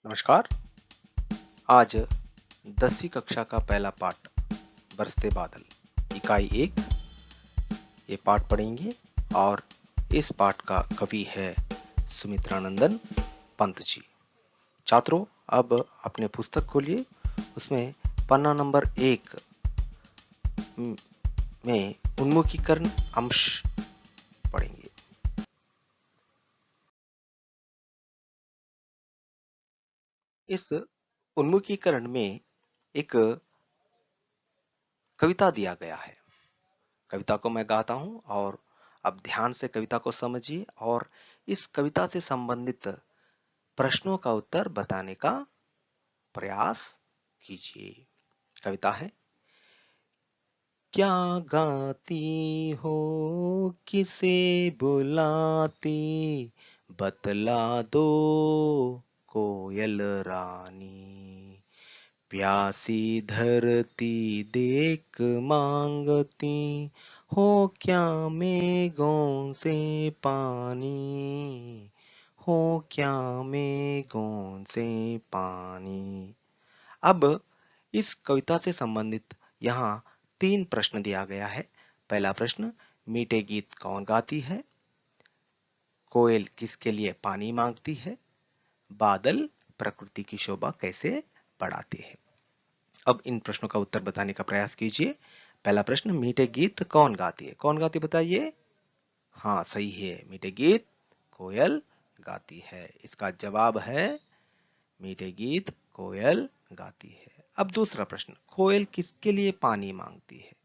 नमस्कार। आज 10वीं कक्षा का पहला पाठ बरसते बादल इकाई 1 ये पाठ पढ़ेंगे और इस पाठ का कवि है सुमित्रानंदन पंत जी। छात्रों, अब अपने पुस्तक खोलिए, उसमें पन्ना नंबर 1 में उन्मुखीकरण अंश पढ़ेंगे। इस उन्मुखीकरण में एक कविता दिया गया है। कविता को मैं गाता हूं और अब ध्यान से कविता को समझिए और इस कविता से संबंधित प्रश्नों का उत्तर बताने का प्रयास कीजिए। कविता है, क्या गाती हो किसे बुलाती, बतला दो कोयल रानी, प्यासी धरती देख मांगती हो क्या मेघों से पानी, हो क्या मेघों से पानी। अब इस कविता से संबंधित यहाँ 3 प्रश्न दिया गया है। पहला प्रश्न, मीठे गीत कौन गाती है? कोयल किसके लिए पानी मांगती है? बादल प्रकृति की शोभा कैसे बढ़ाते हैं? अब इन प्रश्नों का उत्तर बताने का प्रयास कीजिए। पहला प्रश्न, मीठे गीत कौन गाती है? कौन गाती बताइए? हाँ, सही है, मीठे गीत कोयल गाती है। इसका जवाब है मीठे गीत कोयल गाती है। अब दूसरा प्रश्न, कोयल किसके लिए पानी मांगती है?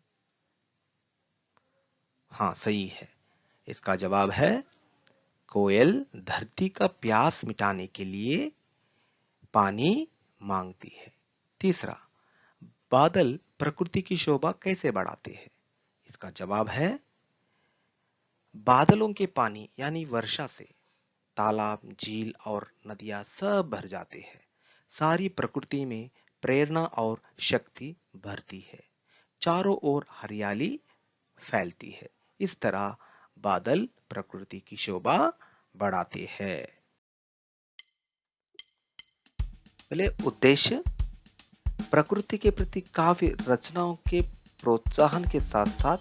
हाँ, सही है, इसका जवाब है कोयल धरती का प्यास मिटाने के लिए पानी मांगती है। तीसरा, बादल प्रकृति की शोभा कैसे बढ़ाते हैं? इसका जवाब है बादलों के पानी यानी वर्षा से तालाब, झील और नदियां सब भर जाते हैं। सारी प्रकृति में प्रेरणा और शक्ति भरती है। चारों ओर हरियाली फैलती है। इस तरह बादल प्रकृति की शोभा बढ़ाते हैं। पहले उद्देश्य, प्रकृति के प्रति काव्य रचनाओं के प्रोत्साहन के साथ साथ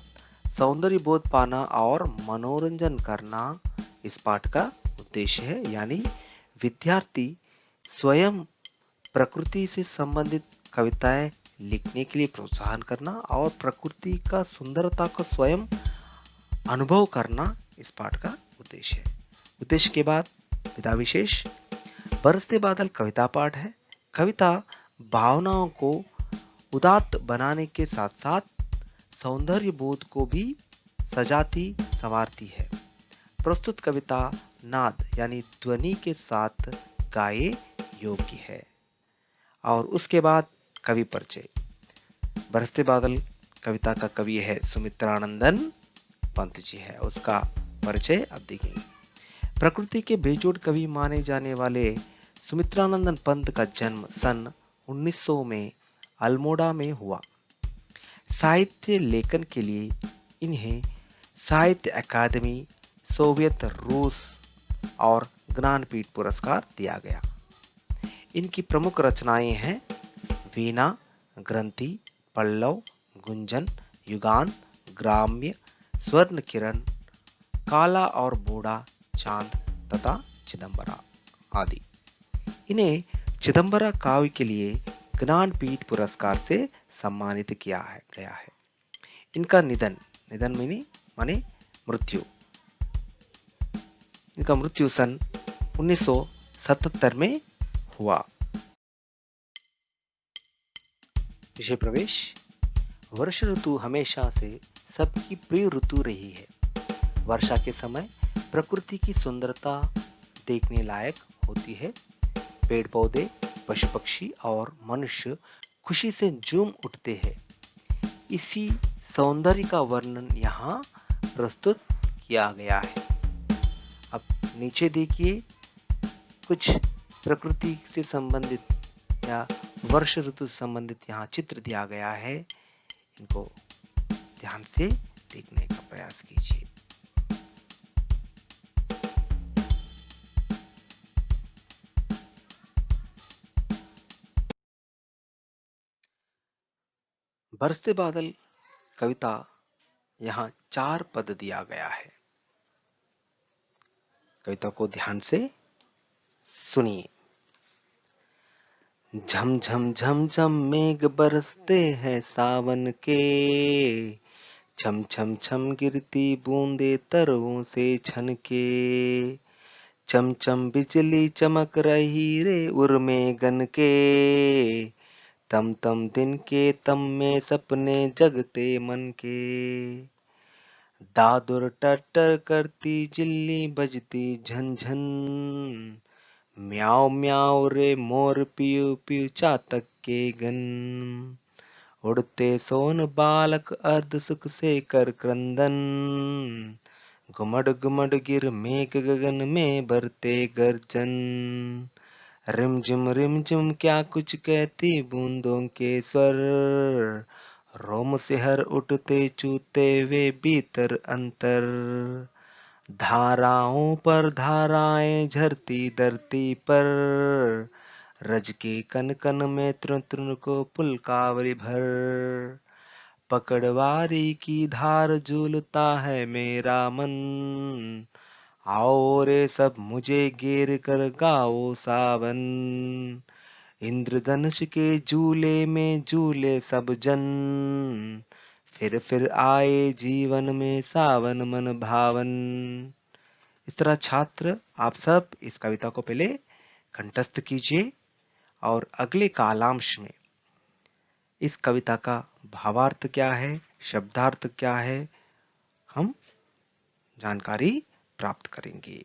सौंदर्य बोध पाना और मनोरंजन करना इस पाठ का उद्देश्य है। यानी विद्यार्थी स्वयं प्रकृति से संबंधित कविताएं लिखने के लिए प्रोत्साहन करना और प्रकृति का सुंदरता को स्वयं अनुभव करना इस पाठ का उद्देश्य है। उद्देश्य के बाद विधा विशेष, बरसते बादल कविता पाठ है। कविता भावनाओं को उदात्त बनाने के साथ साथ सौंदर्य बोध को भी सजाती संवारती है। प्रस्तुत कविता नाद यानी ध्वनि के साथ गाए योग्य है। और उसके बाद कवि परिचय, बरसते बादल कविता का कवि है सुमित्रानंदन पंत जी है। उसका परिचय अब देखेंगे। प्रकृति के बेजोड़ कवि माने जाने वाले सुमित्रानंदन पंत का जन्म सन 1900 में अल्मोड़ा में हुआ। साहित्य लेखन के लिए इन्हें साहित्य अकादमी, सोवियत रूस और ज्ञानपीठ पुरस्कार दिया गया। इनकी प्रमुख रचनाएं हैं वीणा, ग्रंथि, पल्लव, गुंजन, युगान, ग्राम्य, स्वर्ण किरण, काला और बूढ़ा चांद तथा चिदंबरा आदि। इन्हें चिदंबरा काव्य के लिए ज्ञानपीठ पुरस्कार से सम्मानित किया गया है। इनका निधन, निधन माने मृत्यु, इनका मृत्यु सन 1977 में हुआ। विषय प्रवेश, वर्ष ऋतु हमेशा से सबकी प्रिय ऋतु रही है। वर्षा के समय प्रकृति की सुंदरता देखने लायक होती है। पेड़ पौधे, पशु पक्षी और मनुष्य खुशी से झूम उठते हैं। इसी सौंदर्य का वर्णन यहाँ प्रस्तुत किया गया है। अब नीचे देखिए, कुछ प्रकृति से संबंधित या वर्ष ऋतु से संबंधित यहाँ चित्र दिया गया है। इनको ध्यान से देखने का प्रयास कीजिए। बरसते बादल कविता यहाँ 4 पद दिया गया है। कविता को ध्यान से सुनिए। झम झम झम झम मेघ बरसते हैं सावन के, छम छम छम गिरती बूंदे तरवों से छनके, चम चम बिजली चमक रही रे उर्मे गन के, तम तम दिन के तम में सपने जगते मन के, दादुर टटर करती जिल्ली बजती झनझन, म्याऊं म्याऊं रे मोर पियू पियू चातक के गन, उड़ते सोन बालक अर्ध सुख से कर क्रंदन, गुमड़ गुमड़ गिर मेघ गगन में बरते गर्जन, रिम झिम क्या कुछ कहती बूंदों के स्वर, रोम सिहर उठते चूते वे भीतर अंतर, धाराओं पर धाराएं झरती धरती पर, रज के कन कन में तृण तृण को पुलकावरी भर, पकड़वारी की धार झूलता है मेरा मन, आओ रे सब मुझे घेर कर गाओ सावन, इंद्रधनुष के झूले में झूले सब जन, फिर आए जीवन में सावन मन भावन। इस तरह छात्र आप सब इस कविता को पहले कंठस्थ कीजिए और अगले कालांश में इस कविता का भावार्थ क्या है, शब्दार्थ क्या है, हम जानकारी प्राप्त करेंगे।